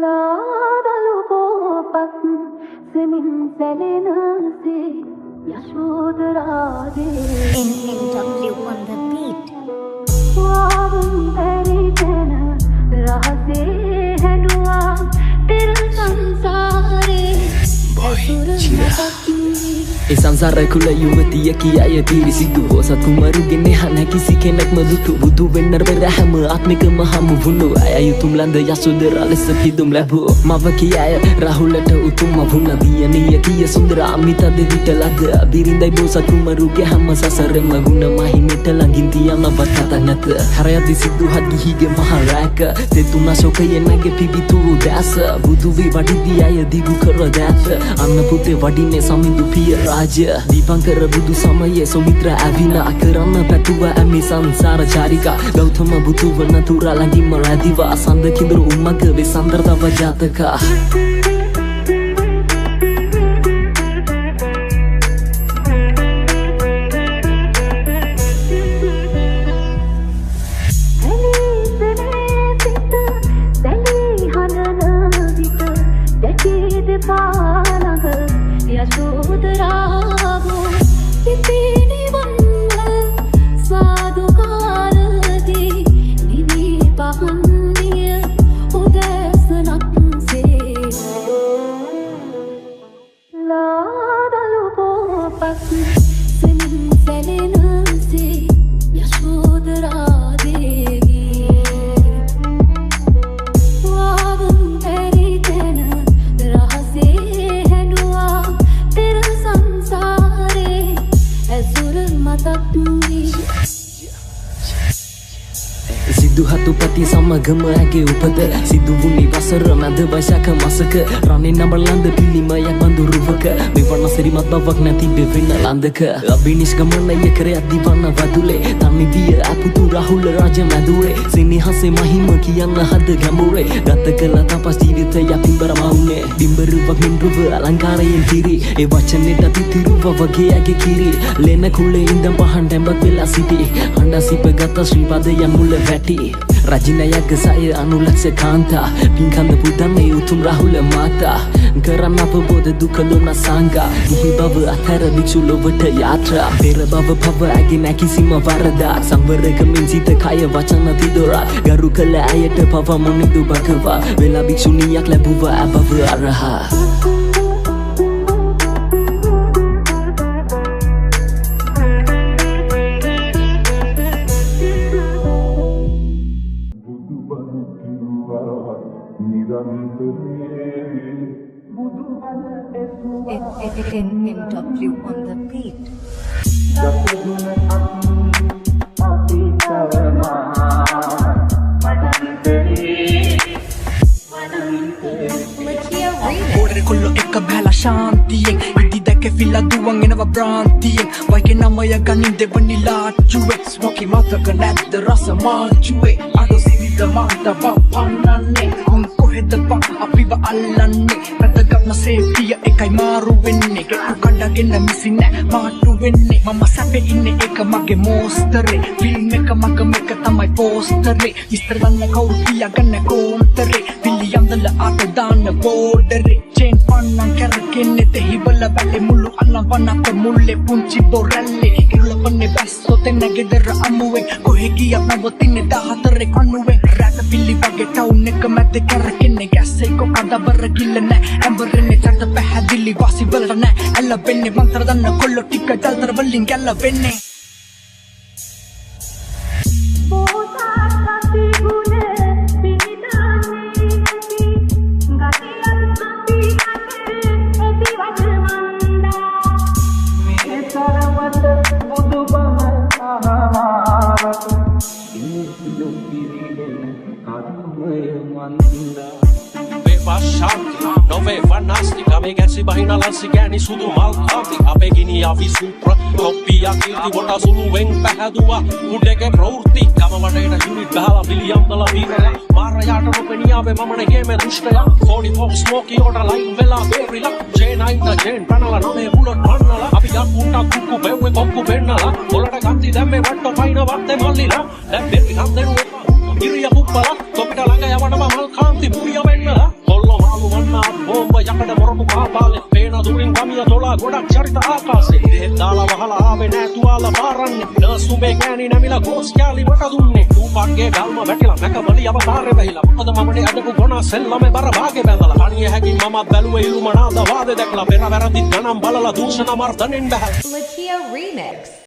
ලාදලු පොපත් සෙමින් සැලෙනසේ යශෝදරාගේ NW on the beat. වාවුන් පැරිතන රහසේ හැඩුවා පෙර සංසාරේ ඇසුර මතක් ඒ සංසාර කුල යුවතිය කියාය තීරි සිදු හොසත් කුමරුගෙන හන කිසි කෙනෙක්ම දුටු බුදු වෙන්න පෙර හැම ආත්මිකම හමු වුණු අය යුතුම් ලන්ද යසෝදරා ලෙස පිදුම් ලැබුව මව කියාය රාහුලට උතුම් වුණ දියණිය කිය සුන්දර අමිත දෙවිට ලද බිරිඳයි බෝසත් කුමරුගේ හැම සසරෙම ගුණ මහිමෙට ළඟින් තියන වතත නැත හරයදි සිදු හත් ගිහිගේ මහරාක තෙතුනා ශෝකයේ නැගේ පිබිතු දැස බුදු වී වඩිදී අය දිගු කර දැත අන්න පුතේ වඩින්නේ සමිඳු පිය දීපංකර බුදු සමයේ සොමිත්‍ර ඇවිලා කරන්න පැතුව ඇමි සංසාර චාරිකා ගෞතම බුදු වන තුරා ළඟින්ම රැදිවා සඳ කිඳුරු උම්මක වෙසන්තර තව ජාතකා Pati samagama ඇගේ උපත සිදු වුණේ වසර මැද වෛශාඛ මාසක රණේ නඹලන්ද පිළිමයක් බඳු රුවක මෙවන සිරිමත් බවක් නැති බෙවෙන ලන්දක අභිනිෂ්ක්‍මණය කරයක් දිවන්න වදුලේ තනිදිය අපුතු රාහුල රාජ මැදුරේ සිනහසේ මහිම කියන්න හද ගැඹුරේ ගත කළ තපස් ජීවිතය පිඹර මවුනේ බිම්බරුවක් මින්රුව අලංකාරයෙන් කිරි ඒ වචනෙට පිතිරුව වගේ ඇගේ කිරි ලෙන කුලේ ඉඳන් පහන් ඩැඹක් වෙලා සිටි හඬ සිපගත ශ්‍රී පදයන් මුල වැටි රජිනයක් සය අනුලක්ෂ කාන්තා පින්කන්ද පුදන්නේ උතුම් රාහුල මාතා කරන්න අපබෝධ දුක දුන්න සංගා ගිහි බව අතර භික්ෂු ලොවට යාත්‍රා පෙර බව පව ඇගේ නැකිසිම වරදා සංවරකමින් සිත කය වචන තිදොරා ගරු කළ අයට පව මොනිදු භගවා වෙලා භික්ෂුණියක් ලැබුව අබව අරහා NW on the beat. Kullo ekka bhela shantiyen idi deke filla duwan enawa brantiyen waike namaya ganin devani lachuwe smoky mataka nadda rasa machuwe ado sivida manta pannanne kun koheda pa apiwa allanne padagatna safety ekai maru wenne getu kandagena misine maatu wenne mama sape inne eka mage mostere film eka maga meka tamai postere isterlanna kaurtiya ganne kontere william dalla ata danna bordere chain pannan karakenne te hibala balle mullu allan pannak mulle punchi boralle irula panne basso tenne gedera amuwen kohe giya nabotinne 14 kanuwen rata pilli wage town එක මැද කරකෙන්නේ gas එක කඩබර කිල්ලන ඇඹරෙන්නේ චර්ත පැහැදිලි වාසි වලට නෑ ඇලවෙන්නේ මන්ත්‍ර දන්න කොල්ලෝ ටික ජල්තර වලින් ගැලවෙන්නේ Kami kärsi bahina lanssi kääni sudu malkaati apegini ja visupra koppia kilti vota suluen pähätua kudeke prourti kamavadeina junit vähällä viljamtala virrellä maarajaata nopeniave mamane hieme dusteja 44 smoky order line vela berillä J9 Jen panala name bullet kannala api jakkunta kukku peuwe kokku pennala olada kanti tämme vatto paina vatte mallilla lämmerki hantelu eka kirja kuppala topita langa ja vanama malkaanti muria vennala වෙත ආකාශේ දෙහෙත් දාලා වහලා ආවේ නෑ තුවාල පාරන්නේ nurse උඹේ ගෑණි නැමිලා ගෝස් කැලි මට දුන්නේ ඌපක්ගේ ගල්ම වැටිලා මැකබලි අවතාරේ වැහිලා මොකද මමනේ අදපු ගොනා සෙල්ලමේ බර භාගේ බැඳලා කණිය හැකින් මම බැලුවේ ඉල්ලුමනාද වාදේ දැකලා පෙර වැරදිත් ගණන් බලලා දූෂණ මර්ධනෙන් බැහැ Lakia Remix.